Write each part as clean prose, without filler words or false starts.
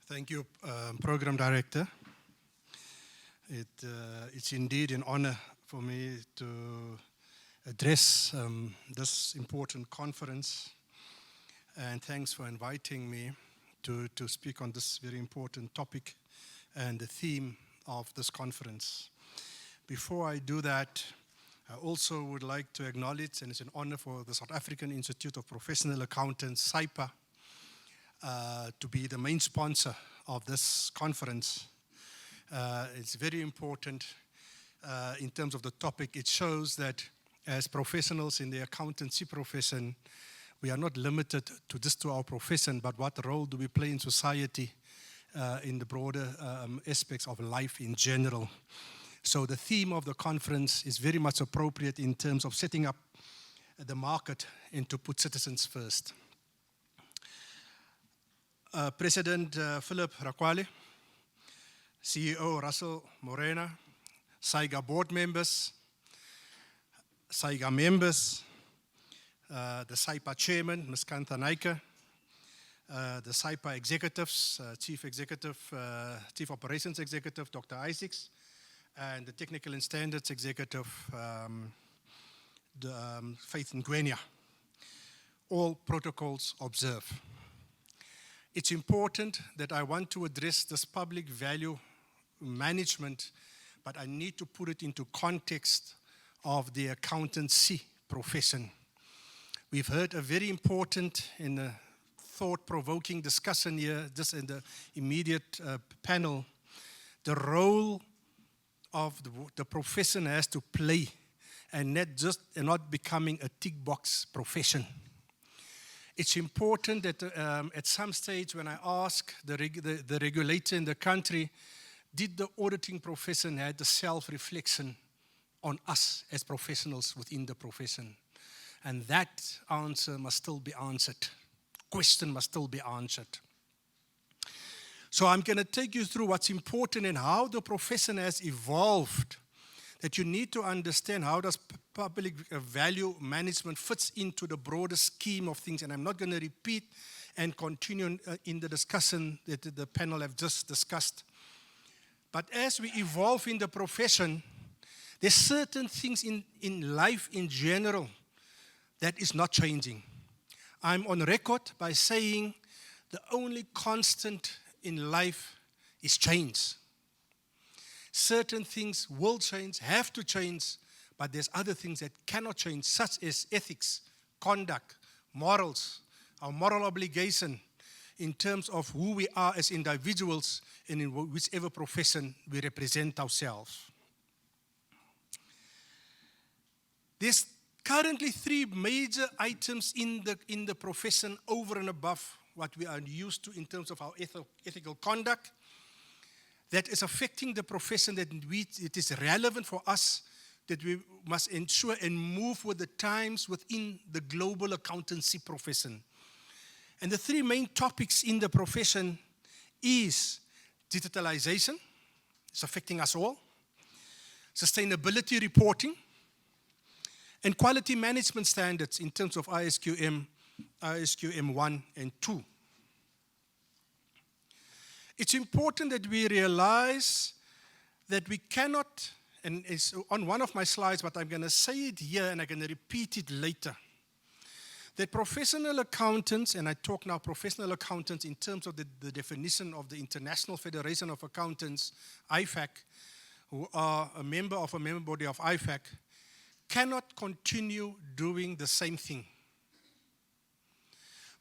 Thank you, Program Director. It's indeed an honor for me to address this important conference, and thanks for inviting me to speak on this very important topic and the theme of this conference. Before I do that, I also would like to acknowledge, and it's an honor for the South African Institute of Professional Accountants, SAIPA, to be the main sponsor of this conference. It's very important in terms of the topic. It shows that as professionals in the accountancy profession, we are not limited to just to our profession, but what role do we play in society in the broader aspects of life in general. So the theme of the conference is very much appropriate in terms of setting up the market and to put citizens first. President Philip Rakwale, CEO Russell Morena, SAIGA board members, SAIGA members, the SAIPA chairman, Ms. Kantha Naika, the SAIPA executives, Chief Operations Executive, Dr. Isaacs, and the Technical and Standards Executive, Faith Ngwenya. All protocols observed. It's important that I want to address this public value management, but I need to put it into context of the accountancy profession. We've heard a very important and thought-provoking discussion here, just in the immediate panel, the role of the profession has to play, and not becoming a tick box profession. It's important that at some stage when I ask the regulator in the country, did the auditing profession have the self-reflection on us as professionals within the profession? And that answer must still be answered. Question must still be answered. So I'm going to take you through what's important and how the profession has evolved, that you need to understand how does public value management fits into the broader scheme of things. And I'm not going to repeat and continue in the discussion that the panel have just discussed. But as we evolve in the profession, there's certain things in life in general that is not changing. I'm on record by saying the only constant in life is change. Certain things will change, have to change, but there's other things that cannot change, such as ethics, conduct, morals, our moral obligation in terms of who we are as individuals and in whichever profession we represent ourselves. There's currently three major items in the profession over and above what we are used to in terms of our ethical conduct that is affecting the profession, that it is relevant for us, that we must ensure and move with the times within the global accountancy profession. And the three main topics in the profession is digitalization, it's affecting us all, sustainability reporting, and quality management standards in terms of ISQM 1 and 2. It's important that we realize that we cannot, and it's on one of my slides, but I'm going to say it here and I'm going to repeat it later, that professional accountants, and I talk now professional accountants in terms of the definition of the International Federation of Accountants, IFAC, who are a member body of IFAC, cannot continue doing the same thing.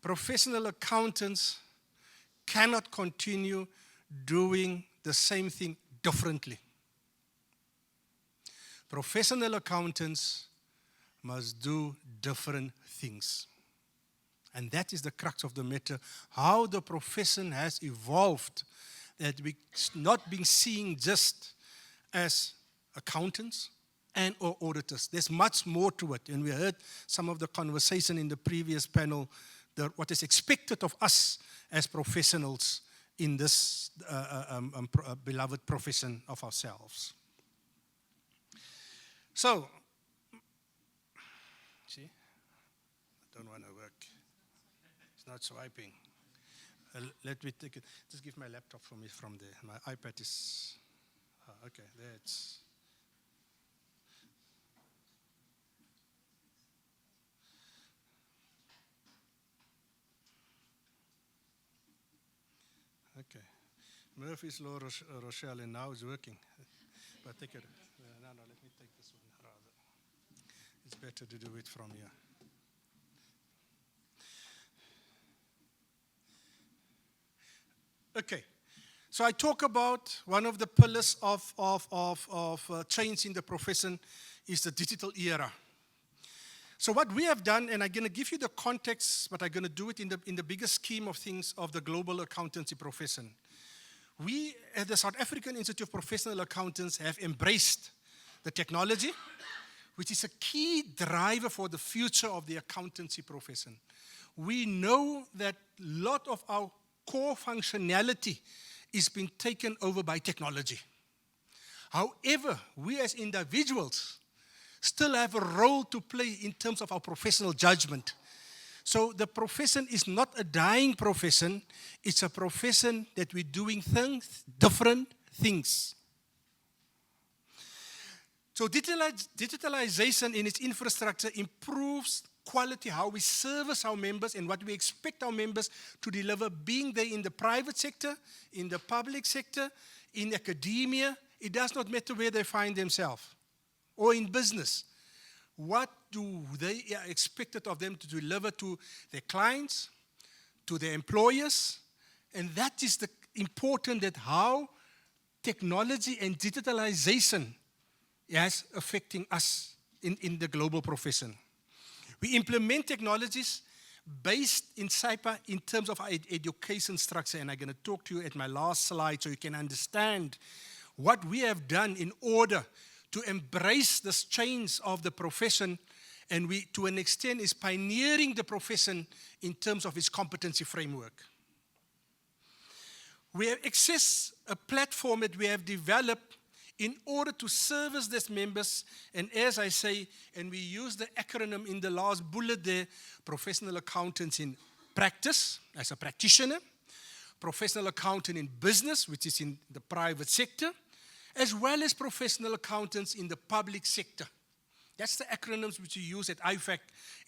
Professional accountants cannot continue doing the same thing differently. Professional accountants must do different things. And that is the crux of the matter, how the profession has evolved, that we're not being seen just as accountants and or auditors. There's much more to it. And we heard some of the conversation in the previous panel, what is expected of us as professionals in this beloved profession of ourselves. So, see, I don't want to work. It's not swiping. Let me take it. Just give my laptop from me from there. My iPad is, okay, there it's. Okay. Murphy's Law, Rochelle, and now it's working. But take it. No, let me take this one rather. It's better to do it from here. Okay. So I talk about one of the pillars of change in the profession is the digital era. So what we have done, and I'm going to give you the context, but I'm going to do it in the bigger scheme of things of the global accountancy profession. We, at the South African Institute of Professional Accountants, have embraced the technology, which is a key driver for the future of the accountancy profession. We know that a lot of our core functionality is being taken over by technology. However, we as individuals still have a role to play in terms of our professional judgment. So the profession is not a dying profession, it's a profession that we're doing things, different things. So digitalization in its infrastructure improves quality, how we service our members and what we expect our members to deliver, being they in the private sector, in the public sector, in academia. It does not matter where they find themselves, or in business. What do they expect of them to deliver to their clients, to their employers? And that is the important, that how technology and digitalization is affecting us in the global profession. We implement technologies based in SAIPA in terms of our education structure, and I'm going to talk to you at my last slide so you can understand what we have done in order to embrace this change of the profession, and we, to an extent, is pioneering the profession in terms of its competency framework. We have accessed a platform that we have developed in order to service these members, and as I say, and we use the acronym in the last bullet there, professional accountants in practice, as a practitioner, professional accountant in business, which is in the private sector, as well as professional accountants in the public sector. That's the acronyms which we use at IFAC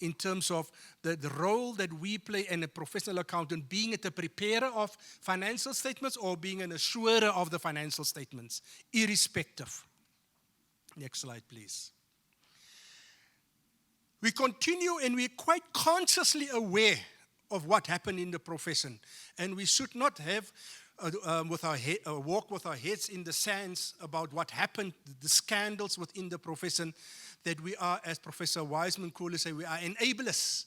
in terms of the role that we play in a professional accountant, being it a preparer of financial statements or being an assurer of the financial statements, irrespective. Next slide, please. We continue, and we're quite consciously aware of what happened in the profession, and we should not have walk with our heads in the sands about what happened, the scandals within the profession, that we are, as Professor Wiseman Cooley say, we are enablers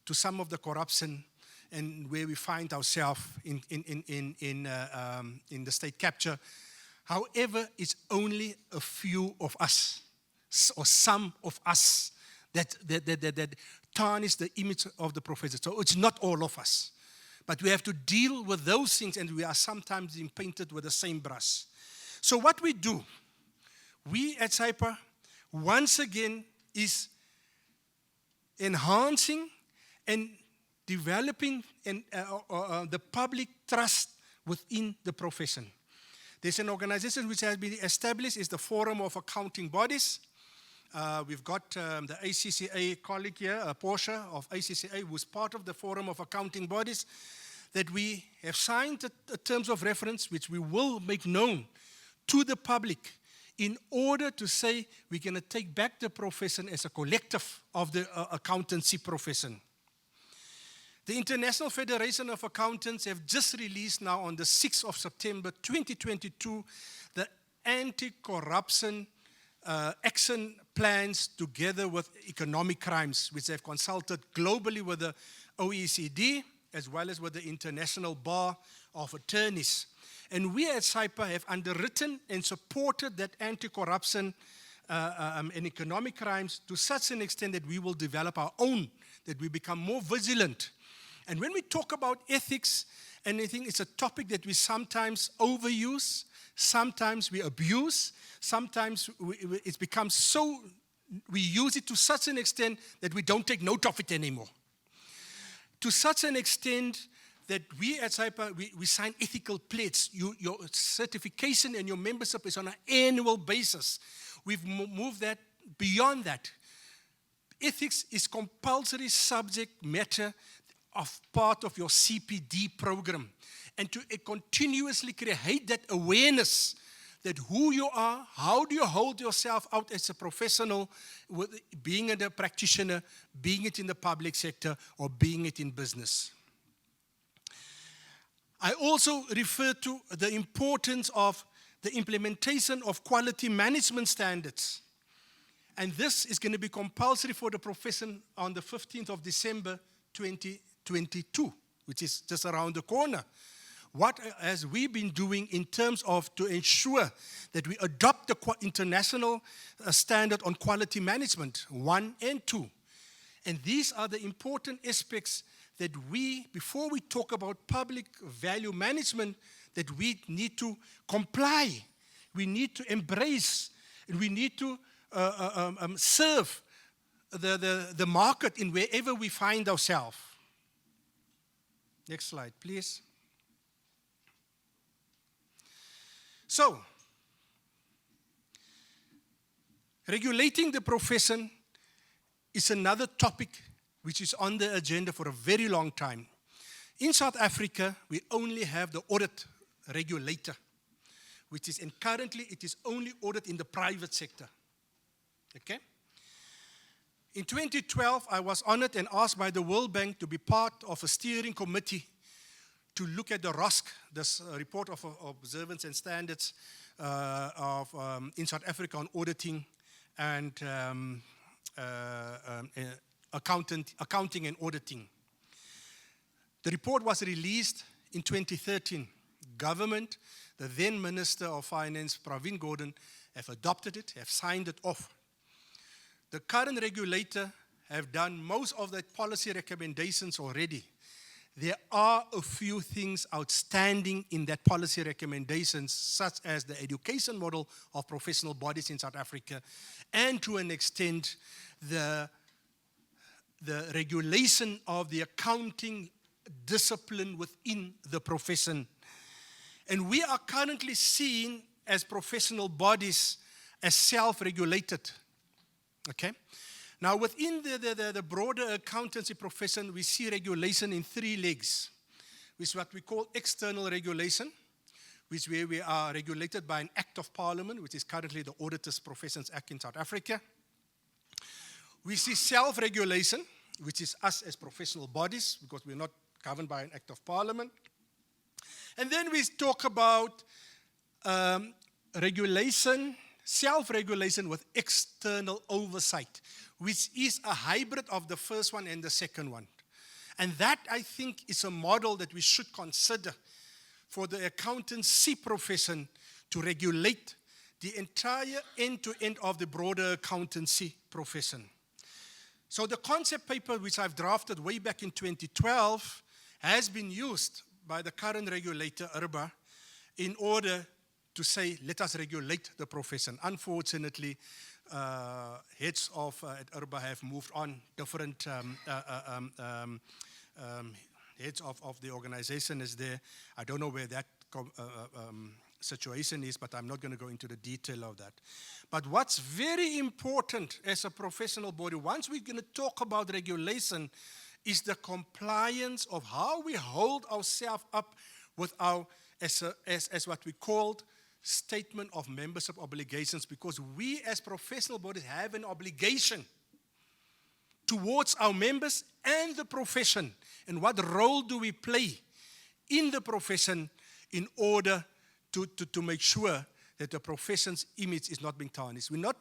to some of the corruption and where we find ourselves in the state capture. However, it's only a few of us, or some of us, that tarnish the image of the profession. So it's not all of us. But we have to deal with those things, and we are sometimes being painted with the same brush. So what we do, we at SAIPA, once again, is enhancing and developing the public trust within the profession. There's an organization which has been established, is the Forum of Accounting Bodies. We've got the ACCA colleague here, Portia of ACCA, who's part of the Forum of Accounting Bodies, that we have signed the terms of reference, which we will make known to the public in order to say we're going to take back the profession as a collective of the accountancy profession. The International Federation of Accountants have just released now on the 6th of September 2022 the anti-corruption action plans together with economic crimes, which have consulted globally with the OECD as well as with the International Bar of Attorneys. And we at SAIPA have underwritten and supported that anti-corruption and economic crimes to such an extent that we will develop our own, that we become more vigilant. And when we talk about ethics, and I think it's a topic that we sometimes overuse, sometimes we abuse, sometimes it's become so, we use it to such an extent that we don't take note of it anymore. To such an extent that we at SAIPA, we sign ethical pledges. Your certification and your membership is on an annual basis. We've moved that beyond that. Ethics is compulsory subject matter of part of your CPD program. And to continuously create that awareness that who you are, how do you hold yourself out as a professional, being a practitioner, being it in the public sector, or being it in business. I also refer to the importance of the implementation of quality management standards. And this is going to be compulsory for the profession on the 15th of December 2022, which is just around the corner. What has we been doing in terms of to ensure that we adopt the international standard on quality management, 1 and 2. And these are the important aspects that we, before we talk about public value management, that we need to comply, we need to embrace, and we need to serve the market in wherever we find ourselves. Next slide, please. So, regulating the profession is another topic which is on the agenda for a very long time. In South Africa, we only have the audit regulator, which is, and currently it is only audit in the private sector. Okay? In 2012, I was honored and asked by the World Bank to be part of a steering committee to look at the ROSC, this report of observance and standards in South Africa on auditing and accounting and auditing. The report was released in 2013. Government, the then Minister of Finance, Pravin Gordhan, have adopted it, have signed it off. The current regulator have done most of the policy recommendations already. There are a few things outstanding in that policy recommendations, such as the education model of professional bodies in South Africa, and to an extent, the regulation of the accounting discipline within the profession. And we are currently seen as professional bodies as self-regulated. Okay? Now, within the broader accountancy profession, we see regulation in 3 legs, which is what we call external regulation, which where we are regulated by an Act of Parliament, which is currently the Auditors Professions Act in South Africa. We see self-regulation, which is us as professional bodies, because we're not governed by an Act of Parliament. And then we talk about regulation, self-regulation with external oversight, which is a hybrid of the first one and the second one. And that, I think, is a model that we should consider for the accountancy profession to regulate the entire end-to-end of the broader accountancy profession. So the concept paper, which I've drafted way back in 2012, has been used by the current regulator, IRBA, in order to say, let us regulate the profession. Unfortunately, heads of at IRBA have moved on. Different heads of the organization is there. I don't know where that situation is, but I'm not going to go into the detail of that. But what's very important as a professional body, once we're going to talk about regulation, is the compliance of how we hold ourselves up with our, as what we called, statement of membership obligations, because we as professional bodies have an obligation towards our members and the profession. And what role do we play in the profession in order to make sure that the profession's image is not being tarnished? We're not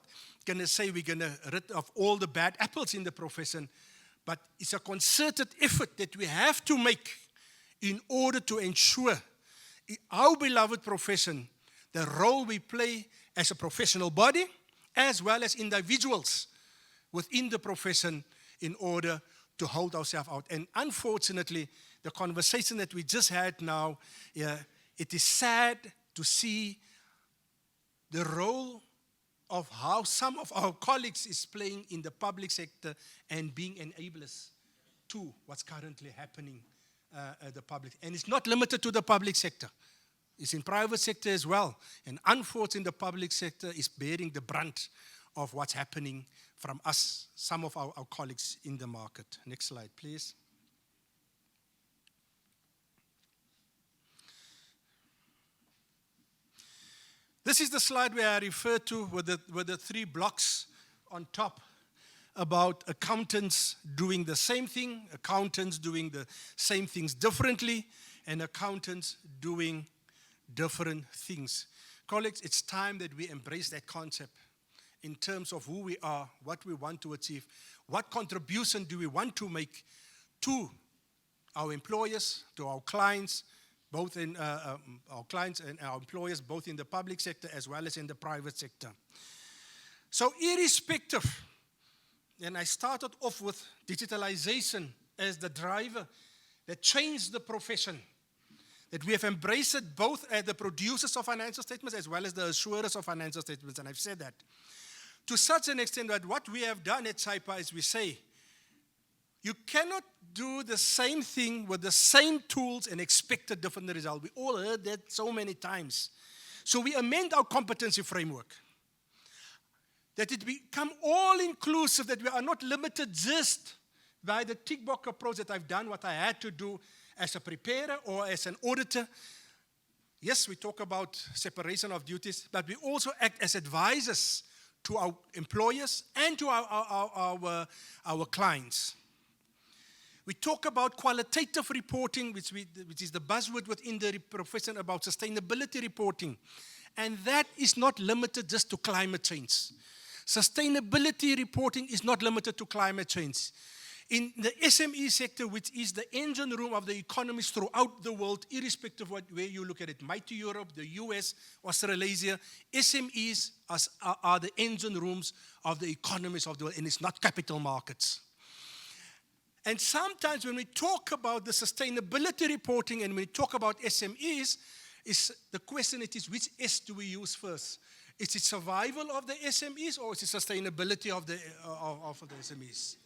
going to say we're going to rid of all the bad apples in the profession, but it's a concerted effort that we have to make in order to ensure our beloved profession, the role we play as a professional body, as well as individuals within the profession, in order to hold ourselves out. And unfortunately, the conversation that we just had now, it is sad to see the role of how some of our colleagues is playing in the public sector and being enablers to what's currently happening the public. And it's not limited to the public sector. It's in private sector as well. And unfortunately, the public sector is bearing the brunt of what's happening from us, some of our colleagues in the market. Next slide, please. This is the slide where I refer to with the 3 blocks on top about accountants doing the same thing, accountants doing the same things differently, and accountants doing different things. Colleagues, it's time that we embrace that concept in terms of who we are, what we want to achieve, what contribution do we want to make to our employers, to our clients, both in our clients and our employers, both in the public sector as well as in the private sector. So irrespective, and I started off with digitalization as the driver that changed the profession, that we have embraced it both as the producers of financial statements as well as the assurers of financial statements, and I've said that. To such an extent that what we have done at SAIPA is we say, you cannot do the same thing with the same tools and expect a different result. We all heard that so many times. So we amend our competency framework, that it become all-inclusive, that we are not limited just by the tick box approach that I've done what I had to do as a preparer or as an auditor. Yes, we talk about separation of duties, but we also act as advisors to our employers and to our clients. We talk about qualitative reporting, which is the buzzword within the profession about sustainability reporting. And that is not limited just to climate change. Sustainability reporting is not limited to climate change. In the SME sector, which is the engine room of the economies throughout the world, irrespective of where you look at it, mighty Europe, the US, Australasia, SMEs are the engine rooms of the economies of the world, and it's not capital markets. And sometimes when we talk about the sustainability reporting and we talk about SMEs, is the question is which S do we use first? Is it survival of the SMEs or is it sustainability of the SMEs?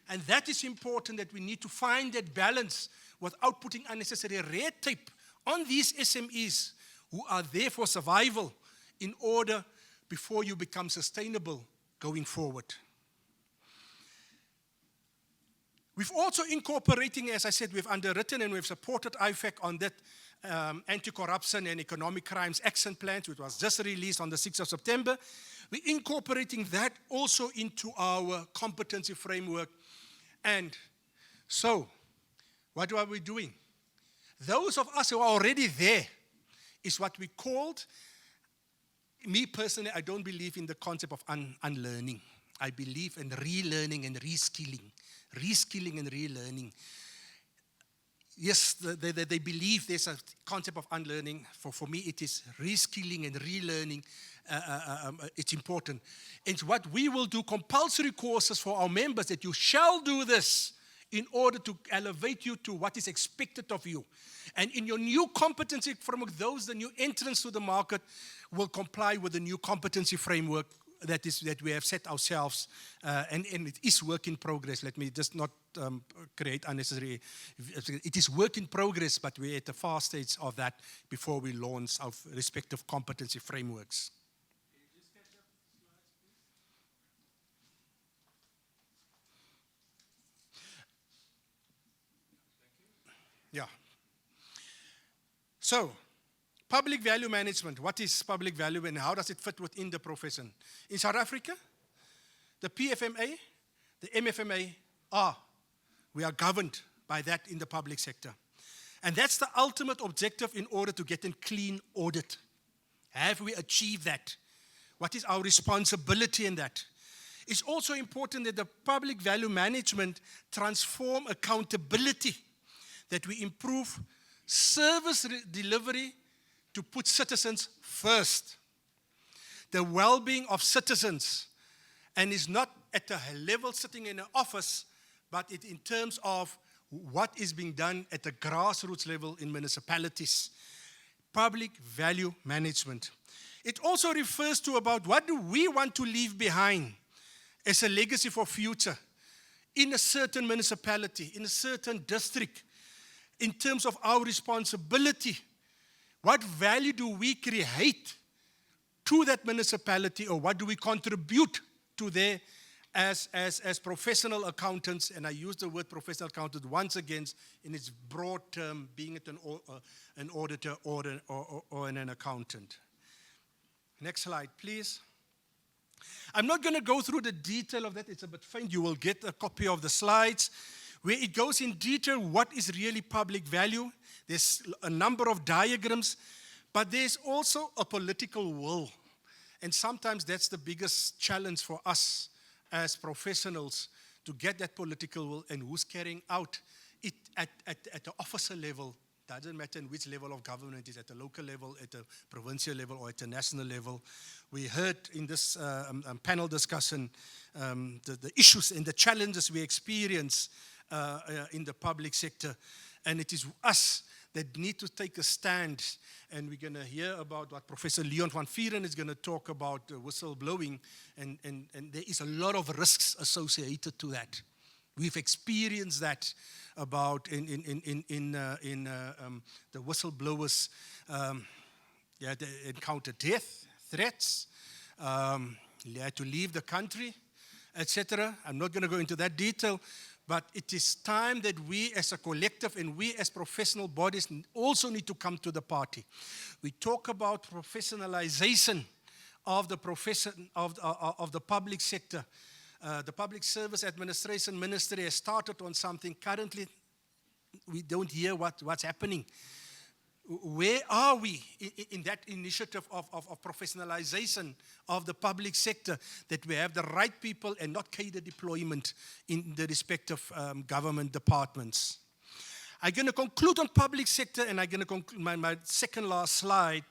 And that is important, that we need to find that balance without putting unnecessary red tape on these SMEs who are there for survival in order before you become sustainable going forward. We've also incorporating, as I said, we've underwritten and we've supported IFAC on that anti-corruption and economic crimes action plan, which was just released on the 6th of September. We're incorporating that also into our competency framework. And so, what are we doing? Those of us who are already there is what we called, me personally, I don't believe in the concept of unlearning. I believe in relearning and reskilling. Reskilling and relearning. Yes, they believe there's a concept of unlearning. For me, it is reskilling and relearning. It's important. And what we will do, compulsory courses for our members, that you shall do this in order to elevate you to what is expected of you. And in your new competency framework, the new entrants to the market will comply with the new competency framework that we have set ourselves, and it is work in progress. Let me just not create unnecessary. It is work in progress, but we're at the far stage of that before we launch our respective competency frameworks. Can you just catch up the slides, please? Yeah. So, public value management. What is public value and how does it fit within the profession? In South Africa, the PFMA, the MFMA we are governed by that in the public sector. And that's the ultimate objective in order to get a clean audit. Have we achieved that? What is our responsibility in that? It's also important that the public value management transform accountability, that we improve service delivery to put citizens first. The well-being of citizens, and is not at a level sitting in an office, but it in terms of what is being done at the grassroots level in municipalities. Public value management. It also refers to about what do we want to leave behind as a legacy for future in a certain municipality, in a certain district. in terms of our responsibility. What value do we create to that municipality, or what do we contribute to there as professional accountants? And I use the word professional accountant once again in its broad term, being it an auditor or an accountant. Next slide, please. I'm not going to go through the detail of that. It's a bit faint. You will get a copy of the slides where it goes in detail what is really public value. There's a number of diagrams, but there's also a political will. And sometimes that's the biggest challenge for us as professionals, to get that political will, and who's carrying out it at the officer level. Doesn't matter in which level of government it is, at the local level, at the provincial level, or at the national level. We heard in this panel discussion the issues and the challenges we experience in the public sector. And it is us that need to take a stand. And we're going to hear about what Professor Leon van Vieren is going to talk about, whistleblowing. And there is a lot of risks associated to that. We've experienced that about in the whistleblowers. They encountered death, threats, they had to leave the country, etc. I'm not going to go into that detail, but it is time that we as a collective and we as professional bodies also need to come to the party. We talk about professionalization of the profession of the public sector. The Public Service Administration Ministry has started on something. Currently, we don't hear what's happening. Where are we in that initiative of professionalization of the public sector, that we have the right people and not cadre deployment in the respective government departments? I'm going to conclude on public sector, and I'm going to conclude my second last slide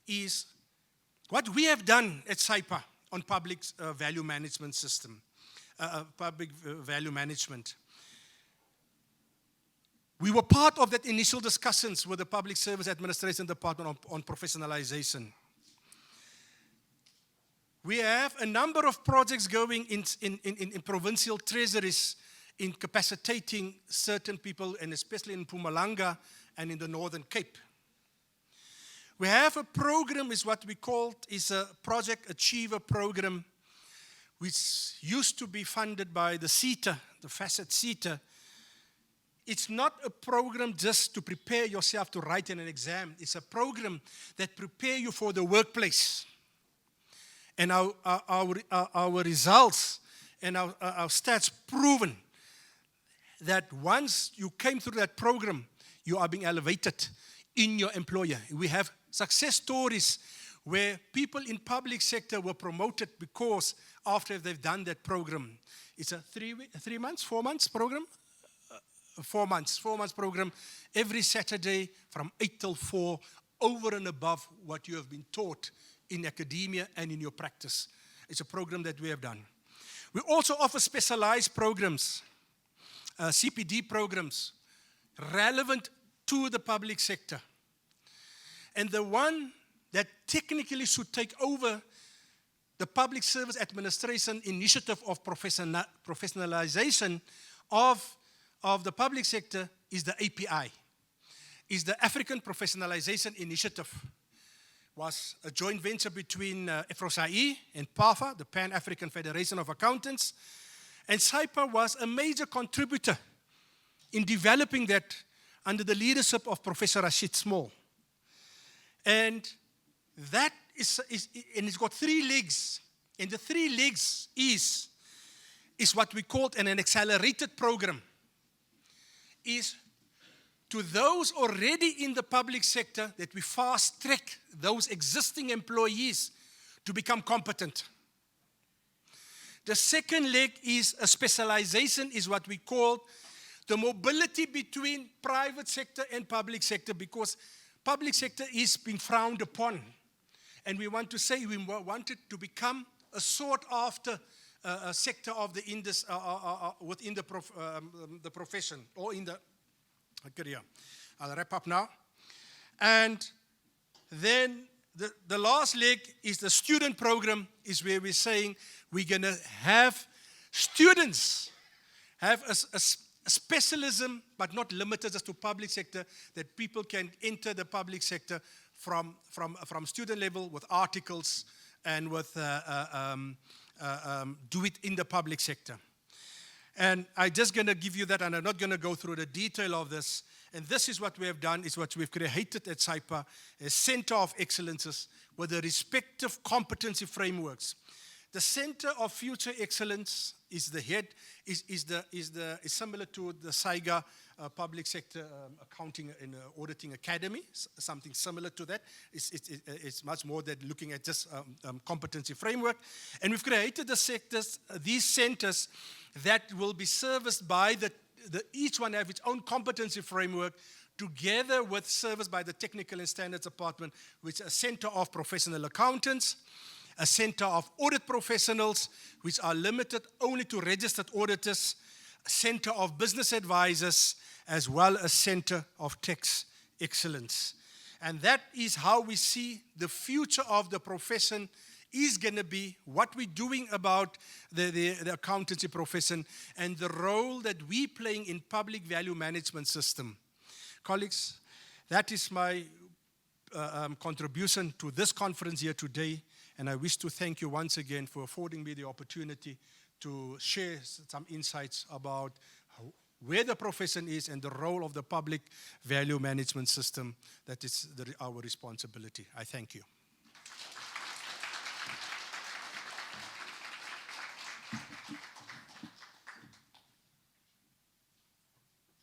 is what we have done at SAIPA on public value management system, public value management. We were part of that initial discussions with the Public Service Administration Department on professionalization. We have a number of projects going in provincial treasuries in capacitating certain people, and especially in Mpumalanga and in the Northern Cape. We have a program, is what we called, is a Project Achiever program, which used to be funded by the SEITA, the facet SEITA. It's not a program just to prepare yourself to write in an exam. It's a program that prepares you for the workplace. And our results and our stats proven that once you came through that program, you are being elevated in your employer. We have success stories where people in public sector were promoted because after they've done that program. It's a 4 months program? 4 months program, every Saturday from 8 till 4, over and above what you have been taught in academia and in your practice. It's a program that we have done. We also offer specialized programs, CPD programs, relevant to the public sector. And the one that technically should take over the Public Service Administration initiative of professionalization of the public sector is the API, is the African Professionalization Initiative. Was a joint venture between FROSAI and PAFA, the Pan-African Federation of Accountants, and SAIPA was a major contributor in developing that under the leadership of Professor Rashid Small. And that and it's got 3 legs, and the 3 legs is what we call an accelerated program. Is to those already in the public sector that we fast track those existing employees to become competent. The second leg is a specialization, is what we call the mobility between private sector and public sector, because public sector is being frowned upon. And we want to say we want it to become a sought after a sector of the industry within the profession or in the career. I'll wrap up now. And then the last leg is the student program, is where we're saying we're going to have students have specialism, but not limited just to public sector, that people can enter the public sector from student level with articles and with do it in the public sector. And I'm just going to give you that, and I'm not going to go through the detail of this. And this is what we have done, is what we've created at SAIPA, a center of excellences with the respective competency frameworks. The Center of Future Excellence is the head, is similar to the SAIGA Public Sector Accounting and Auditing Academy, something similar to that. It's much more than looking at just competency framework. And we've created the sectors, these centers that will be serviced by each one have its own competency framework, together with service by the Technical and Standards Department, which is a center of professional accountants, a center of audit professionals, which are limited only to registered auditors, a center of business advisors, as well as center of tax excellence. And that is how we see the future of the profession is going to be, what we're doing about the accountancy profession, and the role that we're playing in public value management system. Colleagues, that is my contribution to this conference here today. And I wish to thank you once again for affording me the opportunity to share some insights about where the profession is and the role of the public value management system that is our responsibility. I thank you.